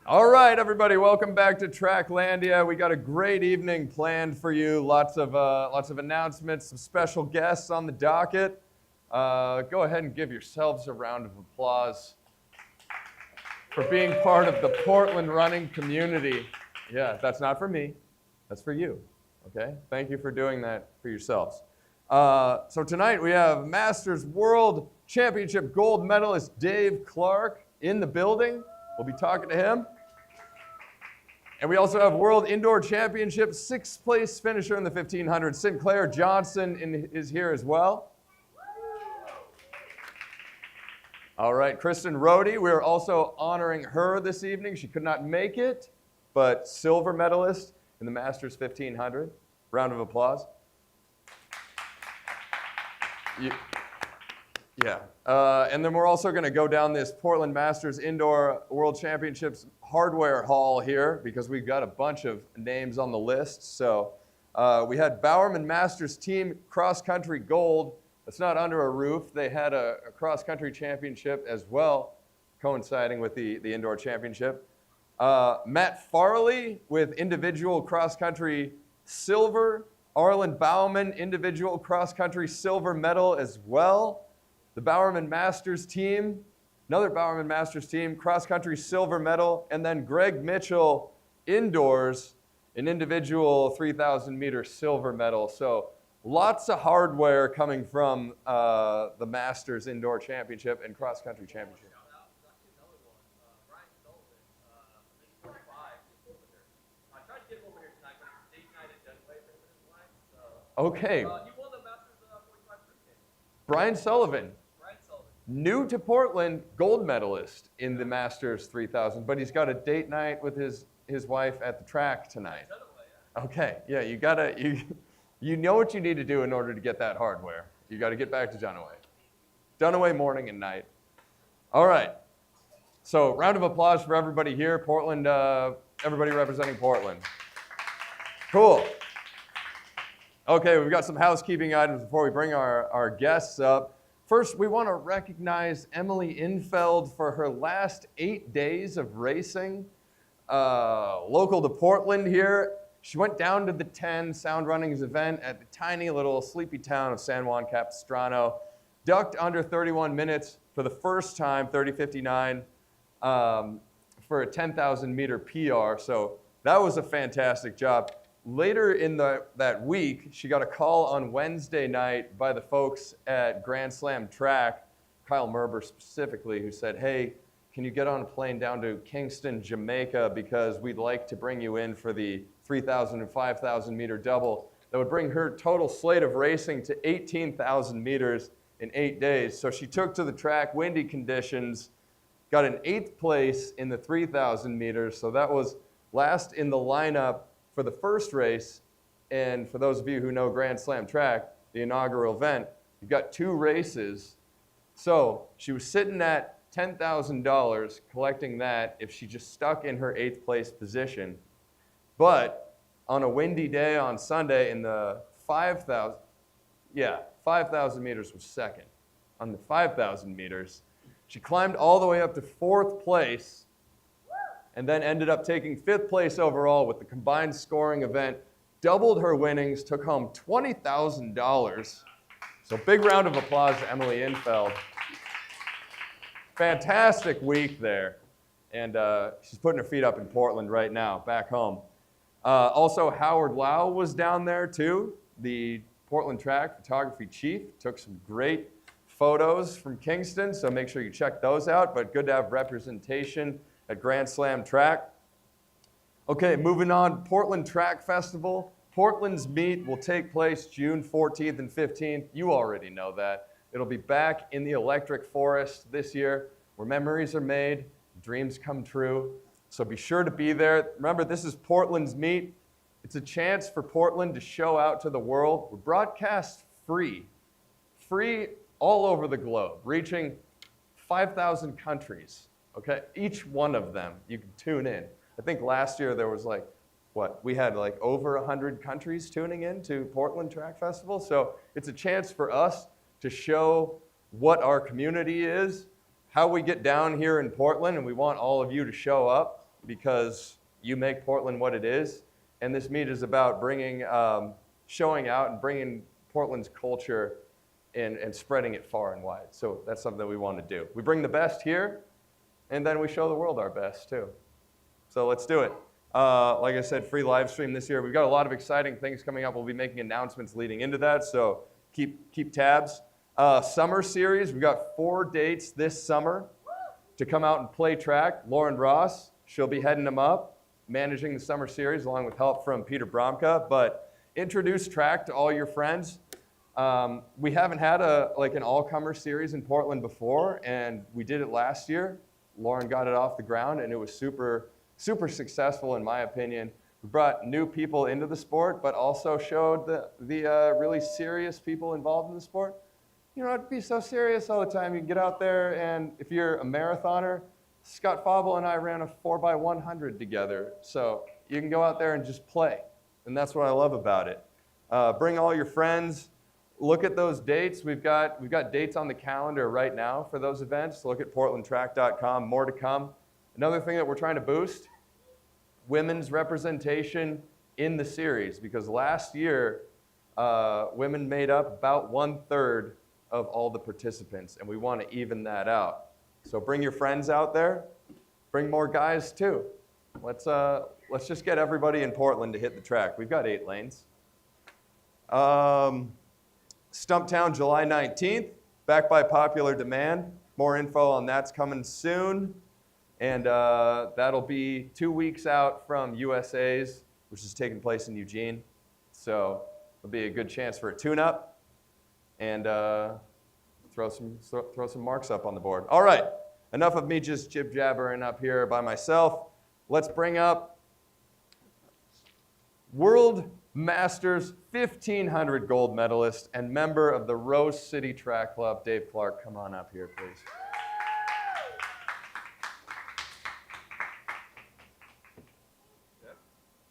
All right, everybody, welcome back to Tracklandia. We got a great evening planned for you. Lots of announcements, some special guests on the docket. Go ahead and give yourselves a round of applause for being part of the Portland running community. Yeah, that's not for me. That's for you. Okay? Thank you for doing that for yourselves. So tonight we have Masters World Championship gold medalist Dave Clark in the building. We'll be talking to him. And we also have World Indoor Championship sixth place finisher in the 1500, Sinclaire Johnson is here as well. All right, Kristen Rohde, we're also honoring her this evening. She could not make it, but silver medalist in the Masters 1500. Round of applause. Yeah. And then we're also going to go down this Portland Masters Indoor World Championships hardware hall here because we've got a bunch of names on the list. So we had Bowerman Masters Team Cross Country Gold. That's not under a roof. They had a cross country championship as well, coinciding with the indoor championship. Matt Farley with individual cross country silver. Arlen Bauman, individual cross country silver medal as well. The Bowerman Masters team, another Bowerman Masters team, cross-country silver medal, and then Greg Mitchell, indoors, an individual 3,000-meter silver medal. So lots of hardware coming from the Masters Indoor Championship and cross-country championship. Okay. Brian Sullivan. New to Portland, gold medalist in the Masters 3000, but he's got a date night with his wife at the track tonight. Okay, yeah, you know what you need to do in order to get that hardware. You got to get back to Dunaway. Dunaway morning and night. All right. So round of applause for everybody here. Portland, everybody representing Portland. Cool. Okay, we've got some housekeeping items before we bring our guests up. First, we want to recognize Emily Infeld for her last 8 days of racing. Local to Portland here, she went down to the 10 Sound Runnings event at the tiny little sleepy town of San Juan Capistrano. Ducked under 31 minutes for the first time, 30:59, for a 10,000-meter PR. So that was a fantastic job. Later in that week, she got a call on Wednesday night by the folks at Grand Slam Track, Kyle Merber specifically, who said, hey, can you get on a plane down to Kingston, Jamaica, because we'd like to bring you in for the 3,000 and 5,000 meter double. That would bring her total slate of racing to 18,000 meters in 8 days. So she took to the track, windy conditions, got an 8th place in the 3,000 meters. So that was last in the lineup for the first race. And for those of you who know Grand Slam Track, the inaugural event, you've got 2 races. So she was sitting at $10,000 collecting that if she just stuck in her 8th place position. But on a windy day on Sunday in the 5,000 meters was second. On the 5,000 meters, she climbed all the way up to 4th place and then ended up taking 5th place overall with the combined scoring event, doubled her winnings, took home $20,000. So big round of applause to Emily Infeld. Fantastic week there. And she's putting her feet up in Portland right now, back home. Also, Howard Lau was down there too, the Portland Track photography chief. Took some great photos from Kingston, so make sure you check those out. But good to have representation at Grand Slam Track. Okay, moving on, Portland Track Festival. Portland's meet will take place June 14th and 15th. You already know that. It'll be back in the Electric Forest this year, where memories are made, dreams come true. So be sure to be there. Remember, this is Portland's meet. It's a chance for Portland to show out to the world. We broadcast free all over the globe, reaching 5,000 countries. Okay, each one of them, you can tune in. I think last year there was we had over 100 countries tuning in to Portland Track Festival. So it's a chance for us to show what our community is, how we get down here in Portland, and we want all of you to show up. because you make Portland what it is. And this meet is about bringing, showing out and bringing Portland's culture and spreading it far and wide. So that's something that we want to do. We bring the best here, and then we show the world our best too. So let's do it. Like I said, free live stream this year. We've got a lot of exciting things coming up. We'll be making announcements leading into that, so keep tabs. Summer series, we've got 4 dates this summer to come out and play track. Lauren Ross, she'll be heading them up, managing the summer series along with help from Peter Bromka. But introduce track to all your friends. We haven't had an all-comer series in Portland before, and we did it last year. Lauren got it off the ground, and it was super successful in my opinion. We brought new people into the sport, but also showed the really serious people involved in the sport. You don't have to be so serious all the time. You can get out there, and if you're a marathoner, Scott Fauble and I ran a 4x100 together. So you can go out there and just play, and that's what I love about it. Bring all your friends. Look at those dates. We've got dates on the calendar right now for those events. Look at portlandtrack.com. More to come. Another thing that we're trying to boost, women's representation in the series, because last year women made up about 1/3 of all the participants, and we want to even that out. So bring your friends out there. Bring more guys too. Let's just get everybody in Portland to hit the track. We've got 8 lanes. Stumptown, July 19th, back by popular demand. More info on that's coming soon. And that'll be 2 weeks out from USA's, which is taking place in Eugene. So it'll be a good chance for a tune-up and throw some marks up on the board. All right, enough of me just jib-jabbering up here by myself. Let's bring up World Masters 1500 gold medalist and member of the Rose City Track Club, Dave Clark. Come on up here, please.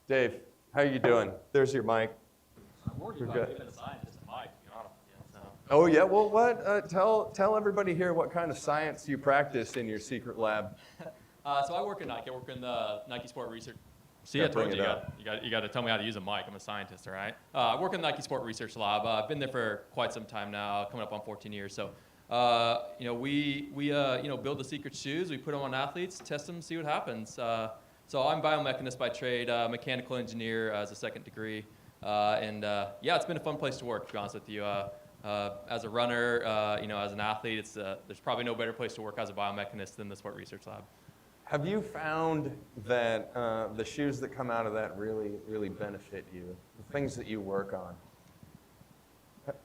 Dave, how are you doing? There's your mic. I'm worried about giving a scientist a mic, to be honest with you. So. Oh yeah, well what? Tell everybody here what kind of science you practice in your secret lab. So I work at Nike. I work in the Nike Sport Research. See, I told you, you got to tell me how to use a mic. I'm a scientist, all right? I work in the Nike Sport Research Lab. I've been there for quite some time now, coming up on 14 years. So, we build the secret shoes. We put them on athletes, test them, see what happens. So I'm a biomechanist by trade, mechanical engineer as a second degree. It's been a fun place to work, to be honest with you. As a runner, as an athlete, there's probably no better place to work as a biomechanist than the Sport Research Lab. Have you found that the shoes that come out of that really benefit you? The things that you work on,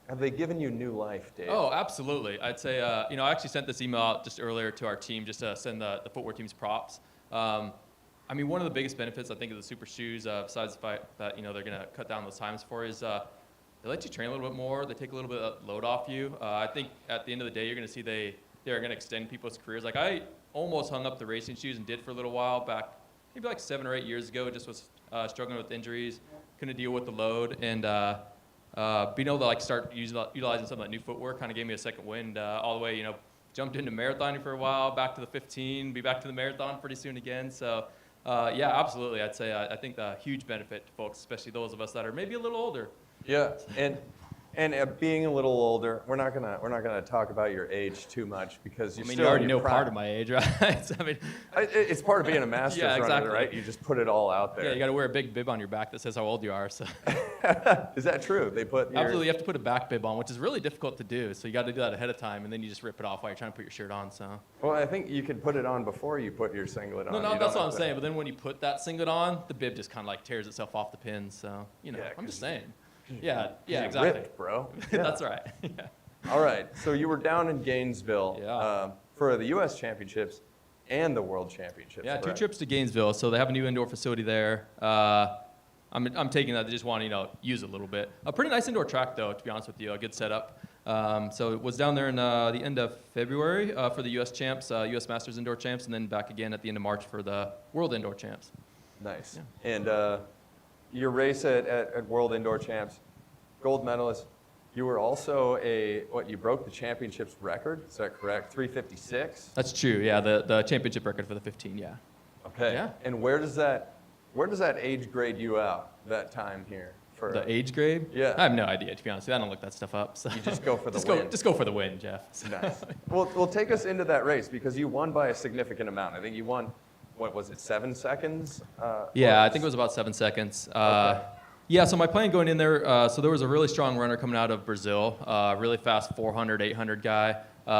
have they given you new life, Dave? Oh, absolutely. I'd say, I actually sent this email out just earlier to our team just to send the footwear team's props. One of the biggest benefits I think of the super shoes, besides the fact that they're going to cut down those times for, is they let you train a little bit more. They take a little bit of load off you. I think at the end of the day, you're going to see they're going to extend people's careers. Like I almost hung up the racing shoes and did for a little while back, maybe like 7 or 8 years ago. Just was struggling with injuries, couldn't deal with the load, and being able to start utilizing some of that new footwear kind of gave me a second wind all the way. Jumped into marathoning for a while, back to the 15, be back to the marathon pretty soon again. So absolutely, I'd say I think the huge benefit to folks, especially those of us that are maybe a little older. Yeah, and being a little older, we're not gonna talk about your age too much because you already know part of my age, right? It's part of being a Masters yeah, exactly. runner, right? You just put it all out there. Yeah, you got to wear a big bib on your back that says how old you are. So. Is that true? They put absolutely. You have to put a back bib on, which is really difficult to do. So you got to do that ahead of time, and then you just rip it off while you're trying to put your shirt on. So. Well, I think you can put it on before you put your singlet on. No, that's what I'm saying. But then when you put that singlet on, the bib just kind of tears itself off the pins. So I'm just saying. Yeah, exactly. Ripped, bro. Yeah. That's right. Yeah. All right. So you were down in Gainesville for the U.S. Championships and the World Championships. Yeah, 2 trips to Gainesville. So they have a new indoor facility there. I'm taking that. They just want to use it a little bit. A pretty nice indoor track, though, to be honest with you. A good setup. So it was down there in the end of February for the U.S. champs, U.S. Masters indoor champs, and then back again at the end of March for the World Indoor Champs. Nice. Yeah. And your race at World Indoor Champs, gold medalist. You were also you broke the championships record, is that correct? 3:56? That's true, yeah, the championship record for the 15, yeah. Okay. Yeah. And where does that age grade you out, that time here? For The age grade? Yeah. I have no idea, to be honest. I don't look that stuff up. So. You just go for the just win. Just go for the win, Jeff. Nice. Well, take us into that race because you won by a significant amount. I think you won, what was it, 7 seconds? Yeah, I think it was about 7 seconds. Okay. Yeah, so my plan going in there, so there was a really strong runner coming out of Brazil, really fast 400, 800 guy.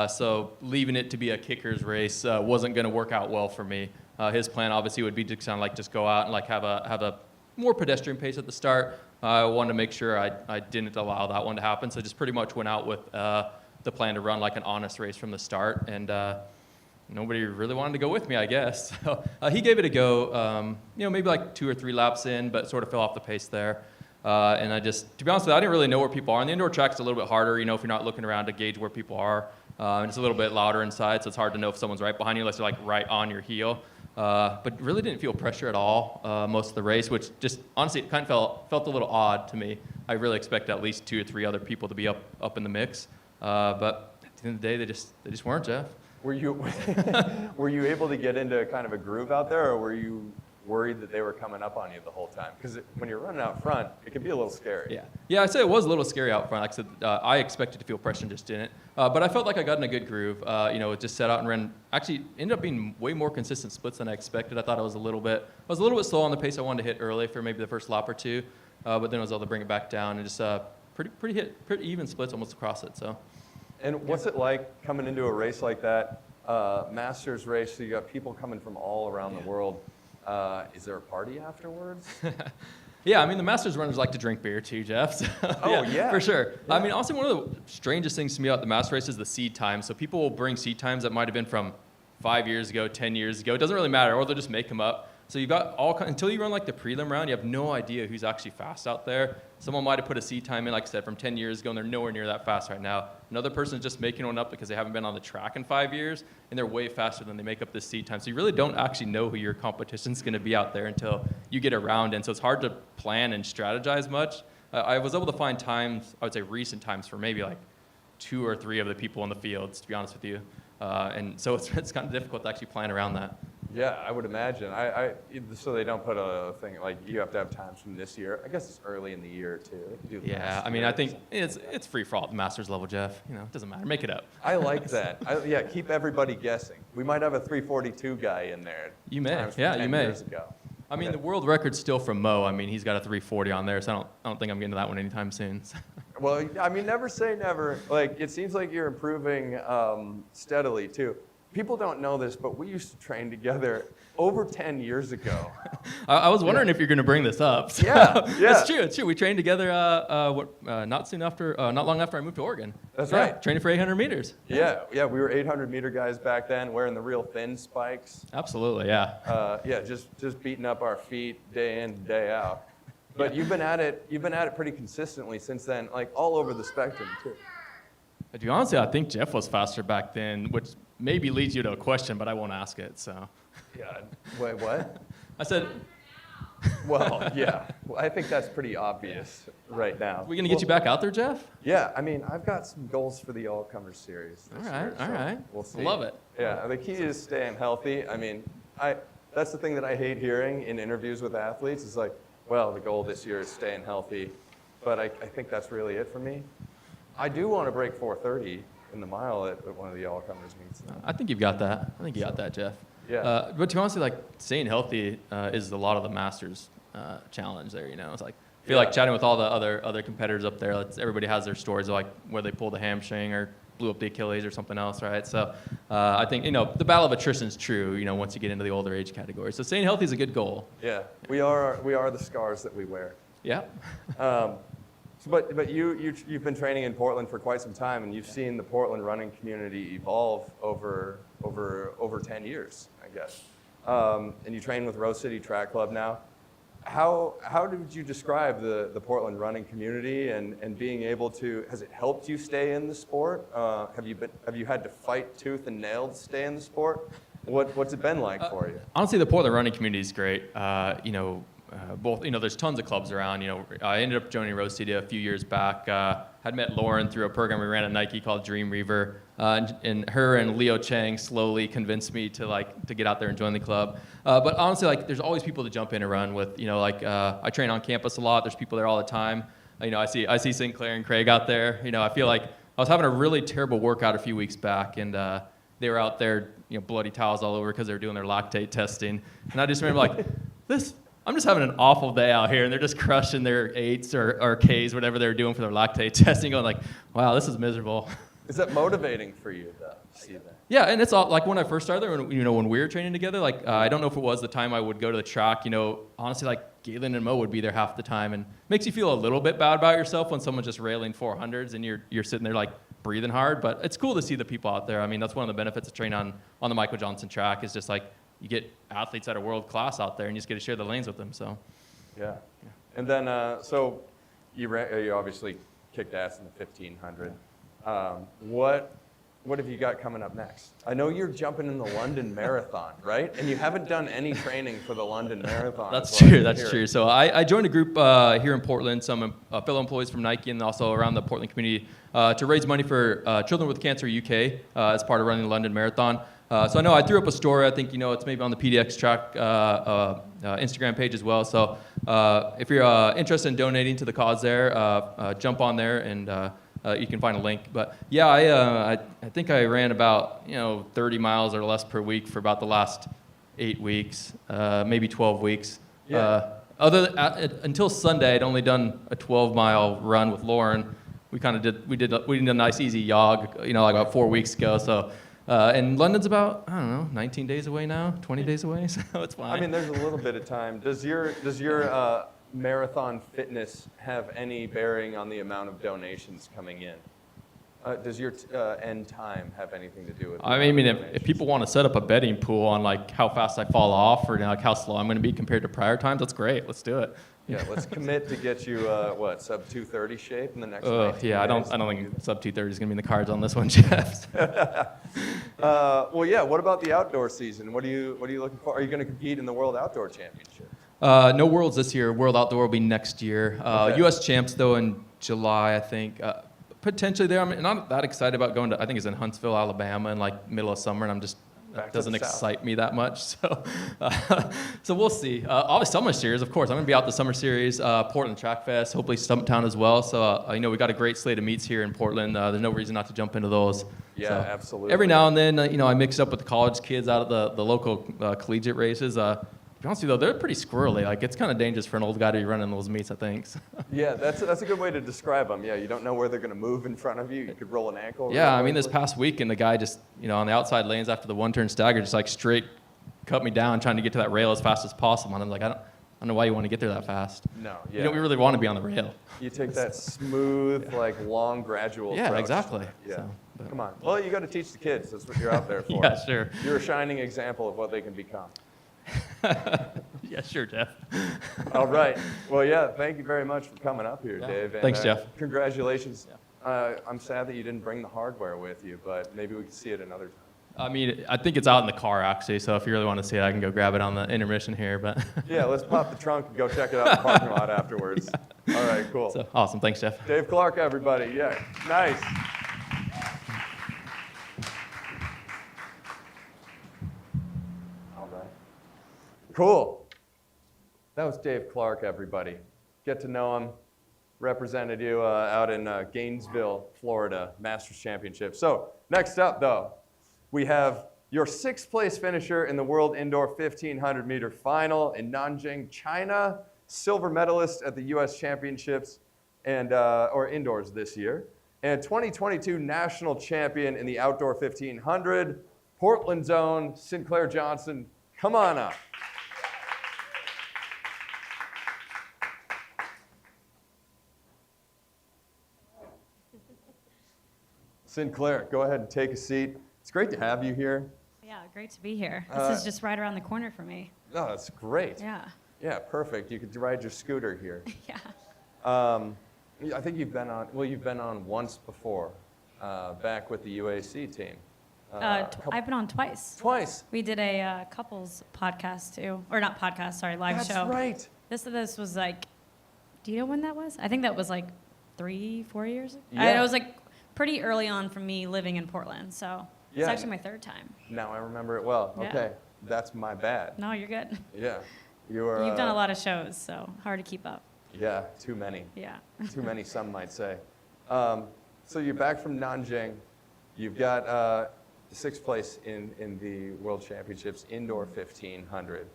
So leaving it to be a kicker's race wasn't going to work out well for me. His plan obviously would be to kind of like just go out and like have a more pedestrian pace at the start. I wanted to make sure I didn't allow that one to happen, so just pretty much went out with the plan to run like an honest race from the start, and nobody really wanted to go with me, I guess. So he gave it a go, maybe like 2 or 3 laps in, but sort of fell off the pace there. And I just, to be honest with you, I didn't really know where people are. And the indoor track's a little bit harder, if you're not looking around to gauge where people are. And it's a little bit louder inside, so it's hard to know if someone's right behind you unless you're like right on your heel. But really didn't feel pressure at all most of the race, which just honestly it kind of felt a little odd to me. I really expected at least 2 or 3 other people to be up in the mix. But at the end of the day, they just weren't, Jeff. Were you able to get into kind of a groove out there, or were you worried that they were coming up on you the whole time? Because when you're running out front, it can be a little scary. Yeah, I'd say it was a little scary out front. Like I said, I expected to feel pressure and just didn't. But I felt like I got in a good groove. Just set out and ran. Actually, ended up being way more consistent splits than I expected. I thought I was a little bit slow on the pace I wanted to hit early for maybe the first lap or 2. But then I was able to bring it back down and just pretty even splits almost across it. So. And what's it like coming into a race like that, Masters race? So you got people coming from all around the world. Is there a party afterwards? Yeah, I mean, the Masters runners like to drink beer too, Jeff. So, yeah. For sure. Yeah. I mean, honestly, one of the strangest things to me about the Masters race is the seed time. So people will bring seed times that might have been from 5 years ago, 10 years ago. It doesn't really matter, or they'll just make them up. So you've got until you run like the prelim round, you have no idea who's actually fast out there. Someone might have put a seed time in, like I said, from 10 years ago, and they're nowhere near that fast right now. Another person is just making one up because they haven't been on the track in 5 years, and they're way faster than they make up this seed time. So you really don't actually know who your competition's going to be out there until you get around, and so it's hard to plan and strategize much. I was able to find times, I would say recent times, for maybe like 2 or 3 of the people in the fields, to be honest with you. And so it's kind of difficult to actually plan around that. Yeah, I would imagine. So they don't put a thing like you have to have times from this year. I guess it's early in the year too. They can do Yeah, I mean, I think it's free for all at the Masters level, Jeff. It doesn't matter. Make it up. I like that. Keep everybody guessing. We might have a 342 guy in there. You may. Times from Yeah, 10 you may. Years ago. I mean, the world record's still from Mo. I mean, he's got a 340 on there, so I don't think I'm getting to that one anytime soon. Well, I mean, never say never. Like, it seems like you're improving steadily too. People don't know this, but we used to train together over 10 years ago. I was wondering if you're going to bring this up. So yeah. It's true. We trained together not long after I moved to Oregon. That's right. Training for 800 meters. Yeah. We were 800-meter guys back then, wearing the real thin spikes. Absolutely, yeah. Just beating up our feet day in, day out. But you've been at it pretty consistently since then, like all over the spectrum too. To be honest, I think Jeff was faster back then, which maybe leads you to a question, but I won't ask it. So. Yeah. Wait, what? I said. Well, yeah. Well, I think that's pretty obvious right now. We gonna get you back out there, Jeff? Yeah. I mean, I've got some goals for the All-Comers Series this year. All right. We'll see. Love it. Yeah. The key is staying healthy. I mean, that's the thing that I hate hearing in interviews with athletes. Is like, well, the goal this year is staying healthy, but I think that's really it for me. I do want to break 4:30 in the mile at one of the All-Comers meets. I think you've got that. I think you got that, Jeff. Yeah. But to be honest, like staying healthy is a lot of the Masters challenge there. It's like I feel like chatting with all the other competitors up there. Everybody has their stories of like where they pulled a hamstring or blew up the Achilles or something else, right? So I think the battle of attrition is true. Once you get into the older age category. So staying healthy is a good goal. Yeah, we are the scars that we wear. Yeah. But you've been training in Portland for quite some time, and you've seen the Portland running community evolve over 10 years, I guess. And you train with Rose City Track Club now. How did you describe the Portland running community and being able to? Has it helped you stay in the sport? Have you had to fight tooth and nail to stay in the sport? What's it been like for you? Honestly, the Portland running community is great. Both, there's tons of clubs around. I ended up joining Rose City a few years back. had met Lauren through a program we ran at Nike called Dream Reaver, and her and Leo Chang slowly convinced me to get out there and join the club. But honestly, like there's always people to jump in and run with. I train on campus a lot. There's people there all the time. I see Sinclaire and Craig out there. I feel like I was having a really terrible workout a few weeks back, and they were out there, bloody towels all over because they were doing their lactate testing. And I just remember I'm just having an awful day out here, and they're just crushing their 8s or Ks, whatever they're doing for their lactate testing, going like, wow, this is miserable. Is that motivating for you, though, to see that? Yeah, and it's all, like when I first started there, when we were training together, I don't know if it was the time I would go to the track, honestly, like Galen and Mo would be there half the time, and makes you feel a little bit bad about yourself when someone's just railing 400s and you're sitting there like breathing hard, but it's cool to see the people out there. I mean, that's one of the benefits of training on the Michael Johnson track is just like, you get athletes that are world class out there, and you just get to share the lanes with them. So, yeah. And then, so you obviously kicked ass in the 1500. What have you got coming up next? I know you're jumping in the London Marathon, right? And you haven't done any training for the London Marathon. That's true. That's true. So I joined a group here in Portland, some fellow employees from Nike and also around the Portland community to raise money for Children with Cancer UK as part of running the London Marathon. So I know I threw up a story. I think it's maybe on the PDX track Instagram page as well. So if you're interested in donating to the cause there, jump on there and you can find a link. But yeah, I think I ran about 30 miles or less per week for about the last 8 weeks, maybe 12 weeks. Yeah. Until Sunday, I'd only done a 12-mile run with Lauren. We did a nice easy jog, like about 4 weeks ago. So. And London's about, 19 days away now, 20 days away, so it's fine. I mean, there's a little bit of time. Does your marathon fitness have any bearing on the amount of donations coming in? Does your end time have anything to do with it? I mean, if people want to set up a betting pool on like how fast I fall off or how slow I'm going to be compared to prior times, that's great. Let's do it. Yeah, let's commit to get you sub 230 shape in the next. Yeah, I don't think sub 230 is going to be in the cards on this one, Jeff. Well, yeah. What about the outdoor season? What are you looking for? Are you going to compete in the World Outdoor Championship? No Worlds this year. World Outdoor will be next year. Okay. U.S. Champs though in July, I think. Potentially there. I'm not that excited about going to. I think it's in Huntsville, Alabama, in like middle of summer, and that doesn't excite me that much. So, so we'll see. All the summer series, of course. I'm going to be out the summer series, Portland Track Fest, hopefully Stumptown as well. So, we got a great slate of meets here in Portland. There's no reason not to jump into those. Yeah, so, absolutely. Every now and then, I mix up with the college kids out of the local collegiate races. To be honest with you, though, they're pretty squirrely. Like, it's kind of dangerous for an old guy to be running those meets, I think. So. Yeah, that's a good way to describe them. Yeah, you don't know where they're going to move in front of you. You could roll an ankle. Yeah, I mean, this past weekend, the guy just, on the outside lanes after the one-turn stagger, just like straight cut me down trying to get to that rail as fast as possible. And I'm like, I don't know why you want to get there that fast. No, yeah. You don't really want to be on the rail. You take that smooth, long, gradual approach. Yeah, exactly. Yeah. So, come on. Well, you got to teach the kids. That's what you're out there for. Yeah, sure. You're a shining example of what they can become. Yeah, sure, Jeff. All right. Well, yeah, thank you very much for coming up here, Dave. And, thanks, Jeff. Congratulations. Yeah. I'm sad that you didn't bring the hardware with you, but maybe we can see it another time. I mean, I think it's out in the car, actually, so if you really want to see it, I can go grab it on the intermission here. But yeah, let's pop the trunk and go check it out in the parking lot afterwards. Yeah. All right, cool. So, awesome. Thanks, Jeff. Dave Clark, everybody. Yeah, nice. Cool. That was Dave Clark, everybody. Get to know him. Represented you out in Gainesville, Florida, Masters Championship. So next up, though, we have your 6th place finisher in the World Indoor 1500 meter final in Nanjing, China, silver medalist at the U.S. Championships and or indoors this year, and 2022 national champion in the outdoor 1500, Portland's own Sinclaire Johnson. Come on up. Sinclaire, go ahead and take a seat. It's great to have you here. Yeah, great to be here. This is just right around the corner for me. Oh, that's great. Yeah. Yeah, perfect. You could ride your scooter here. Yeah. I think you've been on once before, back with the UAC team. I've been on twice. Twice? We did a couples podcast too. Or not podcast, sorry, live show. That's right. This was like, do you know when that was? I think that was like 3-4 years. Yeah. It was like pretty early on from me living in Portland, so it's Yeah. actually my 3rd time. Now I remember it well. Yeah. Okay, that's my bad. No, you're good. Yeah, you were. You've done a lot of shows, so hard to keep up. Yeah, too many. Yeah. Too many, some might say. So you're back from Nanjing. You've got 6th place in the World Championships Indoor 1500.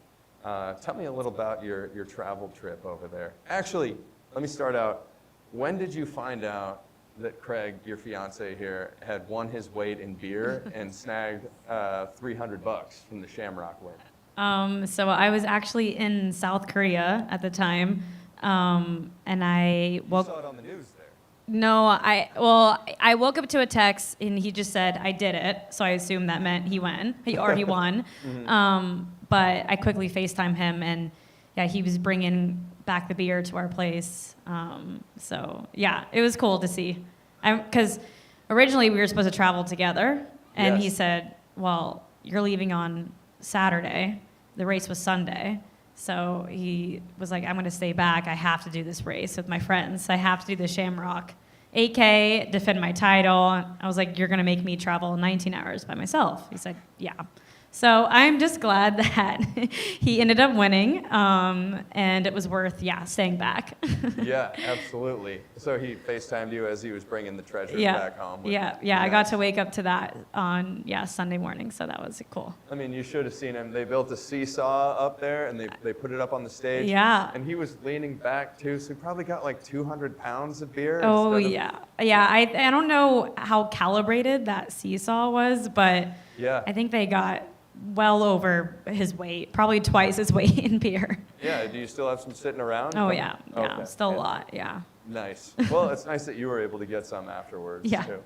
Tell me a little about your travel trip over there. Actually, let me start out. When did you find out that Craig, your fiance here, had won his weight in beer and snagged $300 from the Shamrock win? So I was actually in South Korea at the time, and I woke. You saw it on the news there. No, I woke up to a text and he just said I did it, so I assumed that meant he won. Mm-hmm. But I quickly FaceTimed him, and yeah, he was bringing back the beer to our place. So yeah, it was cool to see. Because originally we were supposed to travel together, and he Yes. said, "Well, you're leaving on Saturday. The race was Sunday." So he was like, I'm going to stay back. I have to do this race with my friends. I have to do the Shamrock 8K, defend my title. I was like, you're going to make me travel 19 hours by myself. He said, yeah. So I'm just glad that he ended up winning, and it was worth, staying back. Yeah, absolutely. So he FaceTimed you as he was bringing the treasures Yeah, back home. yeah. I got to wake up to that on Sunday morning, so that was cool. I mean, you should have seen him. They built a seesaw up there, and they put it up on the stage. Yeah. And he was leaning back, too, so he probably got like 200 pounds of beer. Oh, instead of- yeah. I don't know how calibrated that seesaw was, but Yeah. I think they got well over his weight, probably twice his weight in beer. Yeah, do you still have some sitting around? Oh, yeah. Okay. Still a lot, yeah. Nice. Well, it's nice that you were able to get some afterwards, Yeah. too.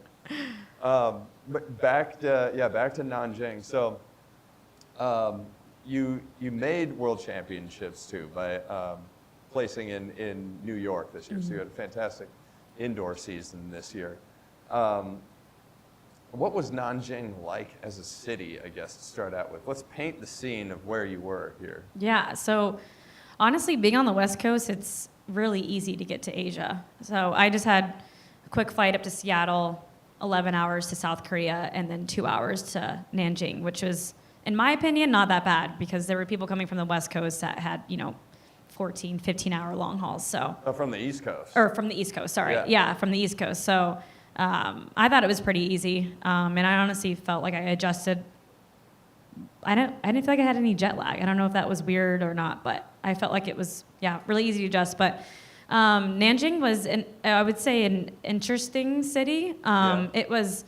But back to Nanjing. So you made World Championships, too, by placing in New York this year. So you had a fantastic indoor season this year. What was Nanjing like as a city, I guess, to start out with? Let's paint the scene of where you were here. Yeah, so honestly, being on the West Coast, it's really easy to get to Asia. So I just had a quick flight up to Seattle, 11 hours to South Korea, and then 2 hours to Nanjing, which was, in my opinion, not that bad because there were people coming from the West Coast that had, 14, 15-hour long hauls. So From the East Coast. Or from the East Coast, sorry. Yeah. Yeah, from the East Coast. So I thought it was pretty easy, and I honestly felt like I adjusted. I didn't feel like I had any jet lag. I don't know if that was weird or not, but I felt like it was, really easy to adjust. But Nanjing was, I would say, an interesting city. It was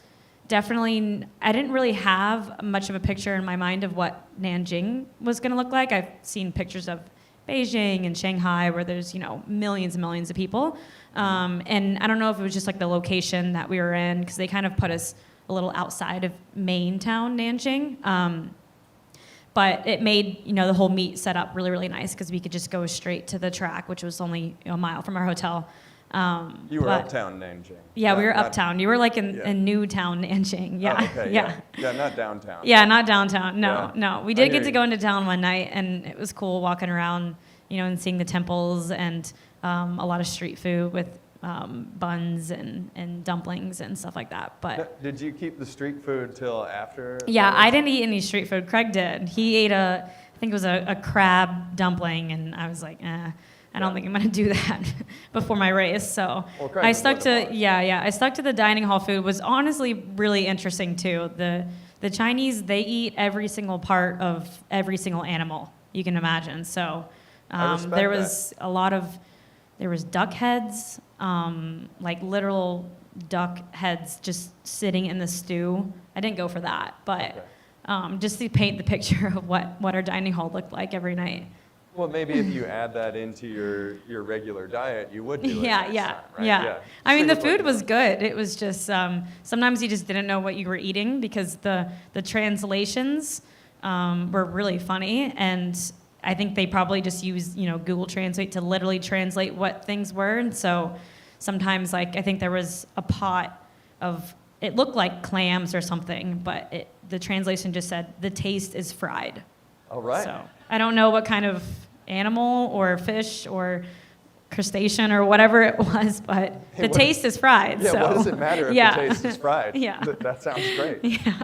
definitely, I didn't really have much of a picture in my mind of what Nanjing was going to look like. I've seen pictures of Beijing and Shanghai where there's, millions and millions of people. And I don't know if it was just like the location that we were in because they kind of put us a little outside of main town, Nanjing. But it made, the whole meet set up really, really nice because we could just go straight to the track, which was only a mile from our hotel. You were uptown Nanjing. Yeah, we were Not- uptown. You were like in Yeah. Newtown, Nanjing. Yeah, Oh, okay, yeah. Yeah, not downtown. Yeah, not downtown. No, Yeah. no. We I did hear get to you. go into town one night, and it was cool walking around, and seeing the temples and a lot of street food with buns and dumplings and stuff like that. But Did you keep the street food till after? yeah, the I race? didn't eat any street food. Craig did. He ate I think it was a crab dumpling, and I was like, I don't think I'm gonna do that before my race. So Well, Craig I was stuck one to of ours. I stuck to the dining hall food. Was honestly really interesting too. The Chinese, they eat every single part of every single animal you can imagine. So I respect there was there was duck heads, like literal duck heads just sitting in the stew. I didn't go for that, but just to paint the picture of what our dining hall looked like every night. Well, maybe if you add that into your regular diet, you would do it. Yeah, next yeah, time, right? yeah. I mean, Stick the with what food you was like. good. It was just sometimes you just didn't know what you were eating because the translations were really funny, and I think they probably just used Google Translate to literally translate what things were, and so sometimes I think there was a pot of, it looked like clams or something, but the translation just said the taste is fried. All right. So I don't know what kind of animal or fish or crustacean or whatever it was, but Hey, the taste is fried. Yeah, so. what does it matter if Yeah. the taste is fried? Yeah. That sounds great. Yeah.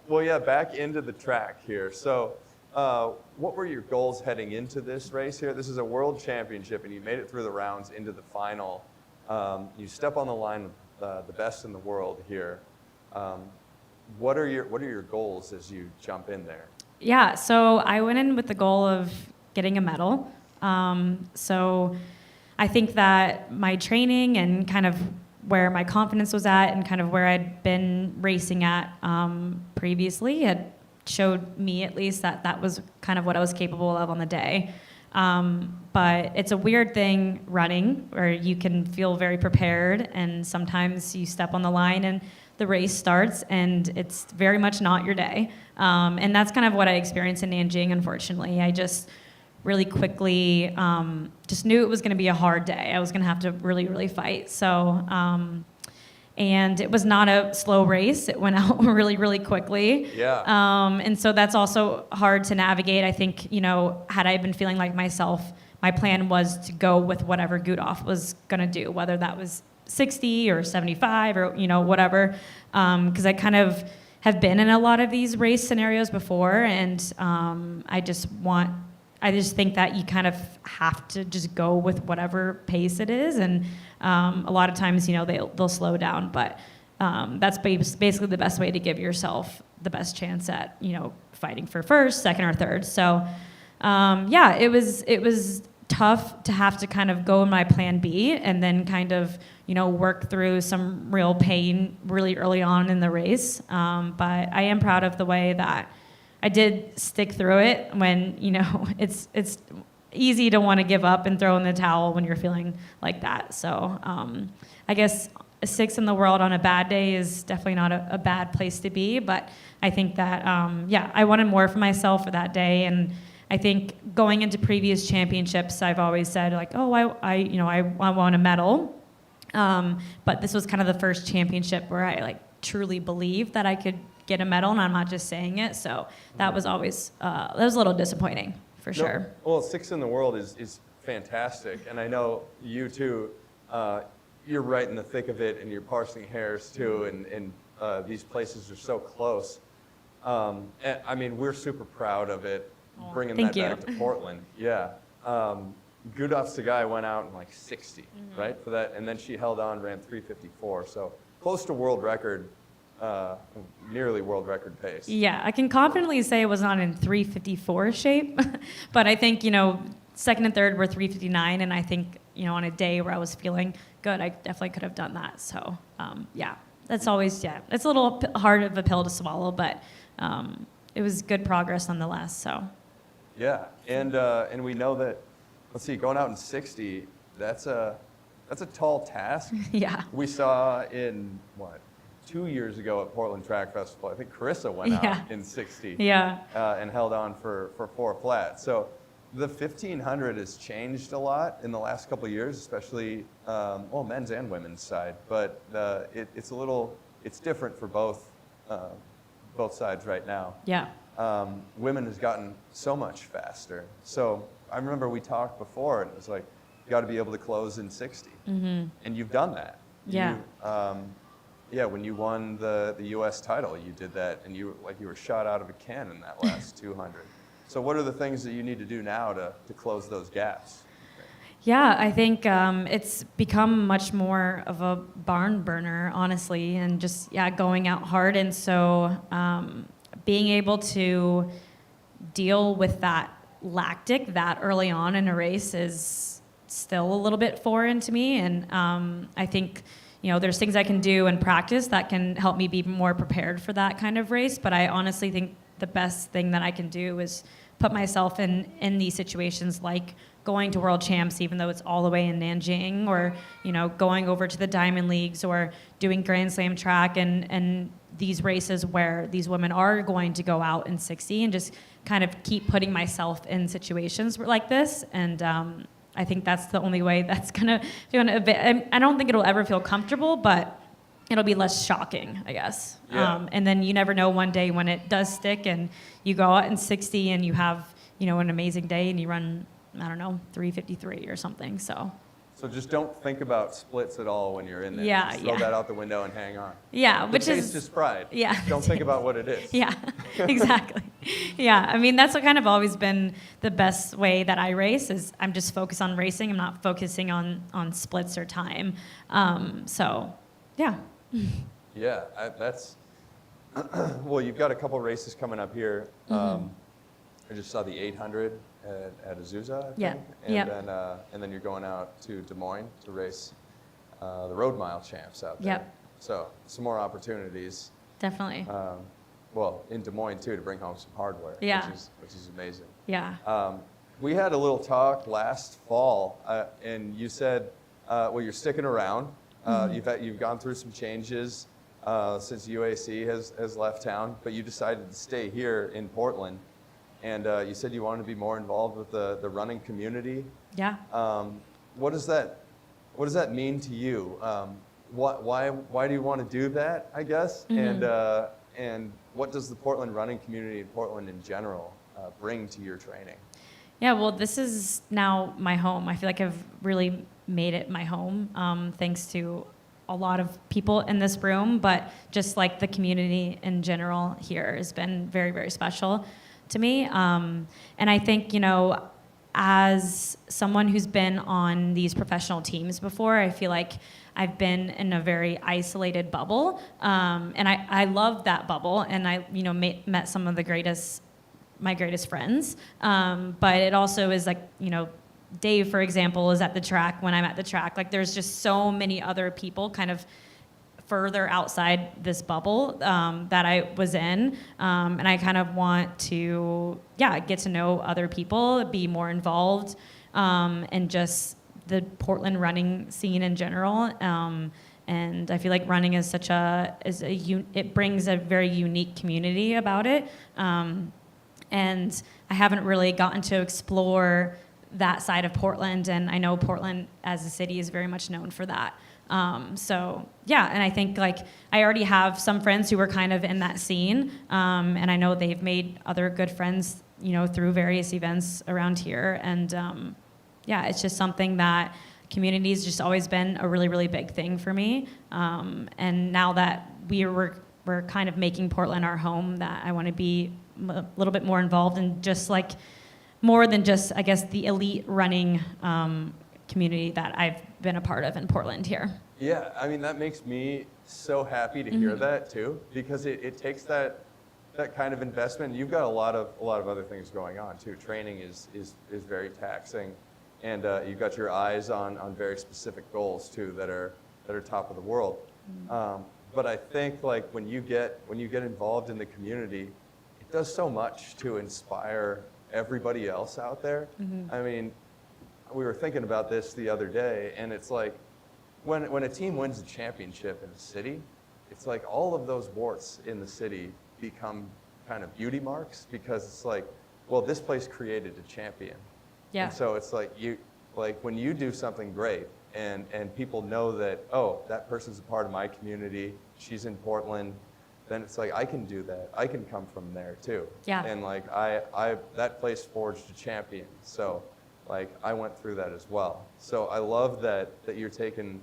Well, yeah, back into the track here. So what were your goals heading into this race here? This is a world championship, and you made it through the rounds into the final. You step on the line with the best in the world here. What are your goals as you jump in there? Yeah, so I went in with the goal of getting a medal. So I think that my training and kind of where my confidence was at and kind of where I'd been racing at previously had showed me at least that that was kind of what I was capable of on the day. But it's a weird thing running where you can feel very prepared and sometimes you step on the line and the race starts and it's very much not your day. And that's kind of what I experienced in Nanjing, unfortunately. I just really quickly just knew it was going to be a hard day. I was going to have to really, really fight. So, and it was not a slow race. It went out really, really quickly. Yeah. And so that's also hard to navigate. I think, had I been feeling like myself, my plan was to go with whatever Gudolf was going to do, whether that was 60 or 75 or, whatever. Because I kind of have been in a lot of these race scenarios before. And I just think that you kind of have to just go with whatever pace it is. And a lot of times, they'll slow down. But that's basically the best way to give yourself the best chance at, fighting for first, second, or third. So, it was tough to have to kind of go in my plan B and then kind of, work through some real pain really early on in the race. But I am proud of the way that I did stick through it when, it's easy to want to give up and throw in the towel when you're feeling like that. So I guess a 6th in the world on a bad day is definitely not a bad place to be. But I think that, I wanted more for myself for that day. And I think going into previous championships, I've always said like, oh, I want a medal. But this was kind of the first championship where I truly believed that I could get a medal, and I'm not just saying it. So that was always that was a little disappointing for sure. Well, 6th in the world is fantastic, and I know you too. You're right in the thick of it, and you're parsing hairs too, and these places are so close. And, I mean, we're super proud of it, bringing that back to Portland. Yeah. Gudolf Sagai went out in 60, right, for that, and then she held on, ran 3:54, so close to world record, nearly world record pace. Yeah, I can confidently say it was not in 3:54 shape, but I think, second and third were 3:59, and I think, on a day where I was feeling good, I definitely could have done that. So, that's always, it's a little hard of a pill to swallow, but it was good progress nonetheless, so. Yeah, and we know that, let's see, going out in 60, that's a tall task. Yeah. We saw in, 2 years ago at Portland Track Festival, I think Carissa went out in 60 and held on for 4 flat. So the 1500 has changed a lot in the last couple of years, especially, men's and women's side. But it's different for both sides right now. Yeah. Women has gotten so much faster. So I remember we talked before, and it was like, you got to be able to close in 60. And you've done that. Yeah. When you won the U.S. title, you did that, and you were shot out of a cannon that last 200. So what are the things that you need to do now to close those gaps? Yeah, I think it's become much more of a barn burner, honestly, and just, going out hard. And so being able to deal with that lactic that early on in a race is still a little bit foreign to me. And I think, there's things I can do in practice that can help me be more prepared for that kind of race. But I honestly think the best thing that I can do is put myself in these situations, like going to World Champs, even though it's all the way in Nanjing, or, going over to the Diamond Leagues, or doing Grand Slam track and these races where these women are going to go out in 60, and just kind of keep putting myself in situations like this. And I think that's the only way that's gonna feel a bit. I don't think it'll ever feel comfortable, but it'll be less shocking, I guess. Yeah. And then you never know, one day when it does stick and you go out in 60 and you have, an amazing day and you run I don't know, 3:53 or something. So just don't think about splits at all when you're in there. Yeah, Just throw yeah. that out the window and hang on. yeah, The which taste is pride. yeah. Just don't think about what it is. Yeah, exactly. Yeah, I mean, that's what kind of always been the best way that I race is I'm just focused on racing. I'm not focusing on splits or time. So, yeah. Yeah, that's well. You've got a couple races coming up here. I just saw the 800 at Azusa, I think, Yeah, and yep. then you're going out to Des Moines to race the road mile champs out there. Yep. So some more opportunities. Definitely. Well, in Des Moines too, to bring home some hardware. Yeah. Which is amazing. Yeah. We had a little talk last fall, and you said, well, you're sticking around. You've gone through some changes since UAC has left town, but you decided to stay here in Portland, and you said you wanted to be more involved with the running community. Yeah. What does that mean to you? Why do you want to do that, I guess? And what does the Portland running community in Portland in general bring to your training? Yeah, well, this is now my home. I feel like I've really made it my home, thanks to a lot of people in this room, but just like the community in general here has been very, very special to me. And I think, as someone who's been on these professional teams before, I feel like I've been in a very isolated bubble. And I love that bubble, and I, met some of my greatest friends. But it also is like, Dave, for example, is at the track when I'm at the track. Like, there's just so many other people kind of further outside this bubble that I was in. And I kind of want to, get to know other people, be more involved in just the Portland running scene in general. And I feel like running is it brings a very unique community about it. And I haven't really gotten to explore that side of Portland, and I know Portland as a city is very much known for that. And I think like I already have some friends who were kind of in that scene, and I know they've made other good friends, through various events around here. And it's just something that community's just always been a really, really big thing for me. And now that we're kind of making Portland our home, that I want to be a little bit more involved in just like more than just, I guess, the elite running community that I've been a part of in Portland here. Yeah, I mean, that makes me so happy to hear that too, because it takes that kind of investment. You've got a lot of other things going on too. Training is very taxing, and you've got your eyes on very specific goals too that are top of the world. But I think like when you get involved in the community, it does so much to inspire everybody else out there. I mean, we were thinking about this the other day, and it's like when a team wins a championship in a city, it's like all of those warts in the city become kind of beauty marks, because it's like, well, this place created a champion. Yeah. And so it's like when you do something great and people know that, oh, that person's a part of my community, she's in Portland, then it's like, I can do that. I can come from there too. Yeah. And like that place forged a champion. So like I went through that as well. So I love that you're taking,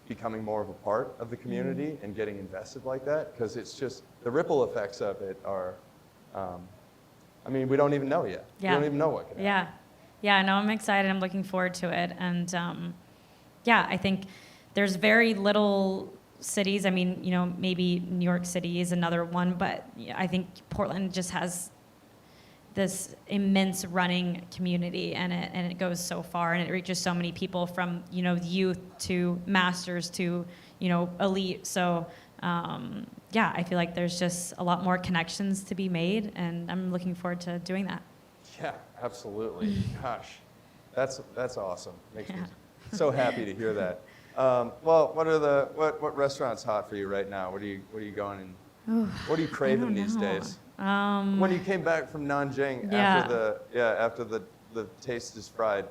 becoming more of a part of the community and getting invested like that, because it's just, the ripple effects of it are, I mean, we don't even know yet. Yeah. We don't even know what can happen. Yeah, no, I'm excited. I'm looking forward to it. And I think there's very little cities. I mean, maybe New York City is another one, but I think Portland just has this immense running community, and it goes so far, and it reaches so many people from, youth to masters to, elite. So, I feel like there's just a lot more connections to be made, and I'm looking forward to doing that. Yeah, absolutely. Gosh, that's awesome. Makes me so happy to hear that. Well, what restaurant's hot for you right now? What are you going and what are you craving these days? When you came back from Nanjing after the taste is fried,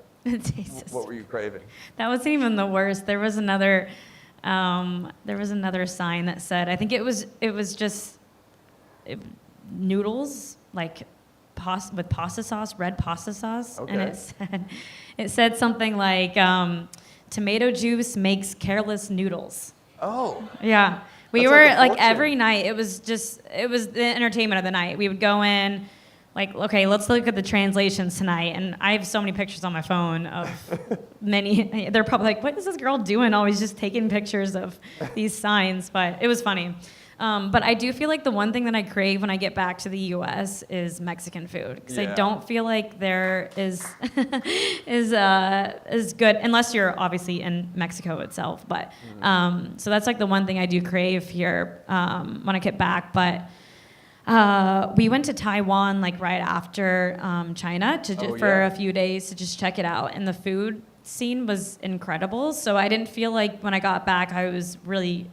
what were you craving? That wasn't even the worst. There was another sign that said, I think it was just noodles, like with pasta sauce, red pasta sauce, Okay. and it said something like tomato juice makes careless noodles. Oh, Yeah. We That's were like a like fortune. every night, it was the entertainment of the night. We would go in, like, okay, let's look at the translations tonight. And I have so many pictures on my phone of many. They're probably like, what is this girl doing? Always just taking pictures of these signs. But it was funny. But I do feel like the one thing that I crave when I get back to the U.S. is Mexican food, because I Yeah. don't feel like there is is good unless you're obviously in Mexico itself. But so that's like the one thing I do crave here when I get back. But we went to Taiwan like right after China for a few days to just check it out, and the food scene was incredible. So I didn't feel like when I got back I was really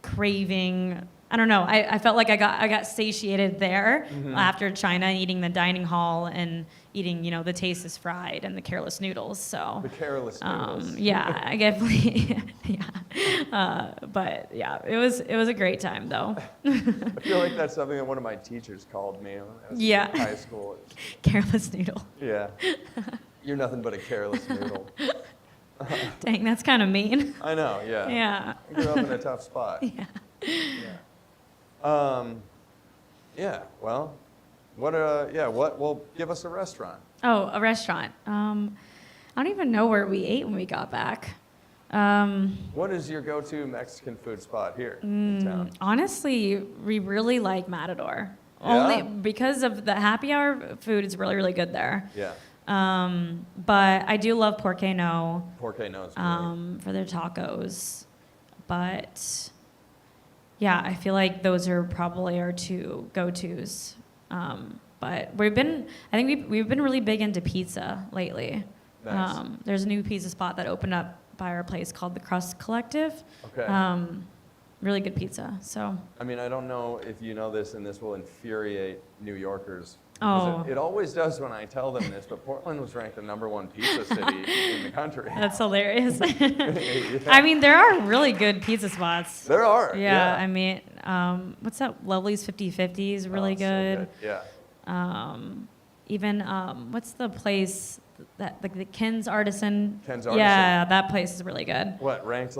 craving. I don't know. I felt like I got satiated there after China, eating the dining hall and eating, the Taste is Fried and the careless noodles. So the careless noodles. yeah, I definitely yeah. But yeah, it was a great time though. I feel like that's something that one of my teachers called me when I was Yeah. in high school. Careless noodle. Yeah. You're nothing but a careless noodle. Dang, that's kind of mean. I know, yeah. Yeah. I grew up in a tough spot. Yeah. Yeah, well, well, give us a restaurant. Oh, a restaurant. I don't even know where we ate when we got back. What is your go-to Mexican food spot here in town? Honestly, we really like Matador. Yeah? Only because of the happy hour food is really, really good there. Yeah, But I do love Por Que No Porque No's great. for their tacos. But yeah, I feel like those are probably our two go-tos. But I think we've been really big into pizza lately. Nice. There's a new pizza spot that opened up by our place called the Crust Collective. Okay. Really good pizza. So I mean, I don't know if you know this, and this will infuriate New Yorkers. because Oh. It always does when I tell them this, but Portland was ranked the #1 pizza city in the country. that's hilarious. Yeah. I mean, there are really good pizza spots. There are. Yeah, I mean, what's that? Lovely's 50/50 is really Oh, so good. Yeah. Even what's the place that the Ken's Artisan? Ken's Artisan. Yeah, that place is really good. What, ranked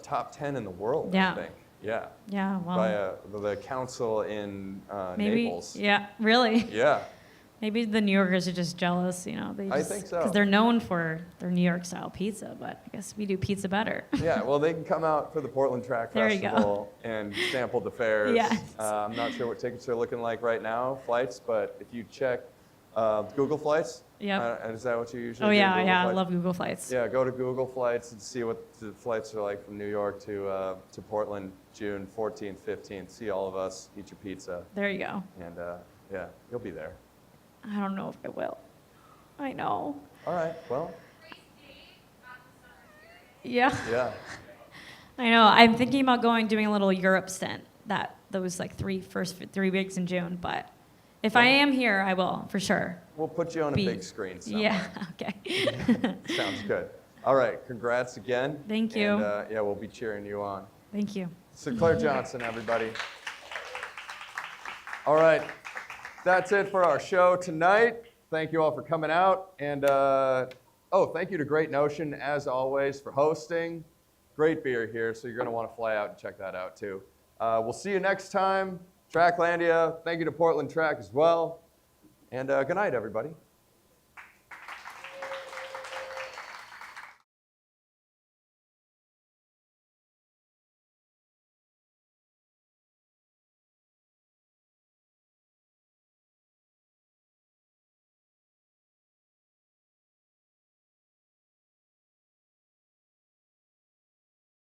top 10 in the world, Yeah. I think. Yeah. Yeah, well, By the council in maybe. Naples. Yeah, really. Yeah. Maybe the New Yorkers are just jealous, They I think so. Because they're known for their New York style pizza, but I guess we do pizza better. Yeah, well, they can come out for the Portland Track There you go. Festival and sample the fares. Yes. I'm not sure what tickets are looking like right now, flights, but if you check Google Flights, Yep. is that what you usually Oh do? yeah, Google yeah, I Flights? love Google Flights. Yeah, go to Google Flights and see what the flights are like from New York to Portland, June 14th, 15th. See all of us, eat your pizza, There you go. and yeah, you'll be there. I don't know if I will. I know. All right, well, Yeah. yeah. I know. I'm thinking about doing a little Europe stint. Those like first 3 weeks in June. But if I am here, I will for sure. We'll put you on a big screen somewhere. Yeah. Okay. Sounds good. All right, congrats again. Thank you. And yeah, we'll be cheering you on. Thank you. Sinclaire Johnson, everybody. All right, that's it for our show tonight. Thank you all for coming out. And thank you to Great Notion, as always, for hosting. Great beer here, so you're going to want to fly out and check that out, too. We'll see you next time. Tracklandia, thank you to Portland Track as well. And good night, everybody.